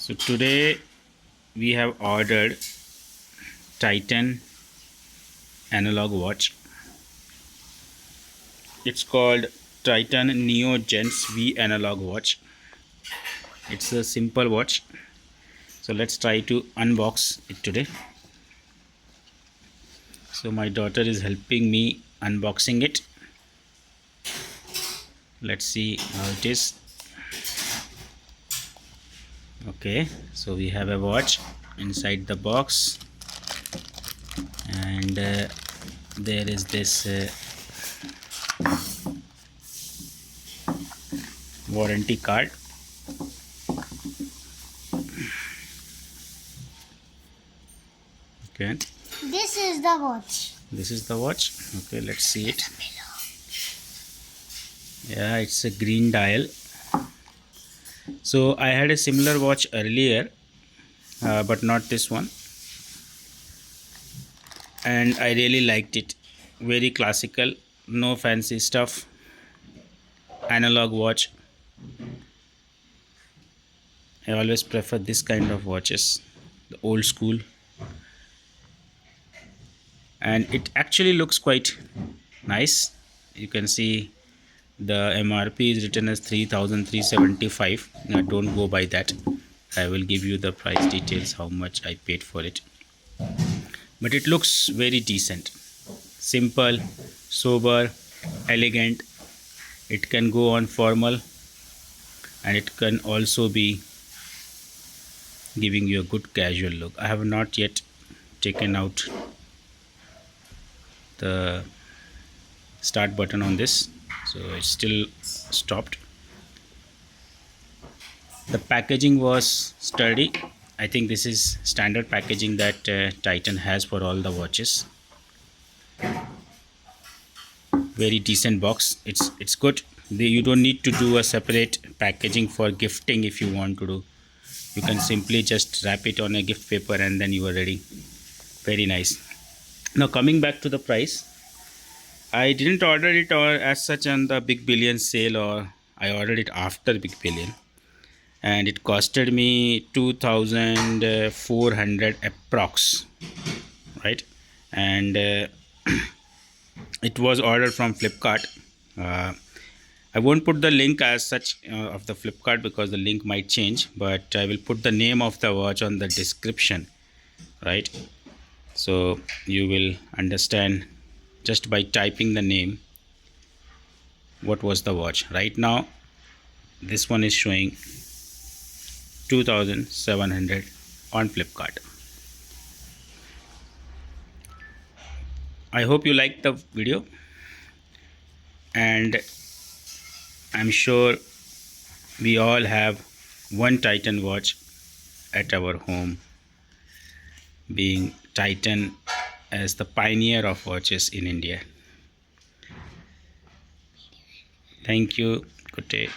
So today we have ordered Titan analog watch. It's called Titan Neo Gents V analog watch. It's a simple watch. So let's try to unbox it today. So my daughter is helping me unboxing it. Let's see how it is. Okay, so we have a watch inside the box, and there is this warranty card. Okay, This is the watch. this is the watch. Okay, let's see it. Yeah, it's a green dial. So I had a similar watch earlier, but not this one, and I really liked it. Very classical, no fancy stuff, analog watch. I always prefer this kind of watches, the old school, and it actually looks quite nice. You can see the MRP is written as 3,375. Now don't go by that. I will give you the price details, how much I paid for it. But it looks very decent, simple, sober, elegant. It can go on formal, and it can also be giving you a good casual look. I have not yet taken out the start button on this, so it's still stopped. The packaging was sturdy. I think this is standard packaging that Titan has for all the watches. Very decent box. It's good. You don't need to do a separate packaging for gifting. If you want to do, you can simply just wrap it on a gift paper and then you are ready. Very nice. Now coming back to the price, I didn't order it or as such on the Big Billion sale, or I ordered it after Big Billion, and it costed me 2,400 approx, right? And it was ordered from Flipkart. uh, I won't put the link as such of the Flipkart because the link might change, but I will put the name of the watch on the description, right? So you will understand just by typing the name what was the watch. Right now this one is showing 2,700 on Flipkart. I hope you liked the video, and I'm sure we all have one Titan watch at our home, being Titan as the pioneer of watches in India. Thank you. Good day.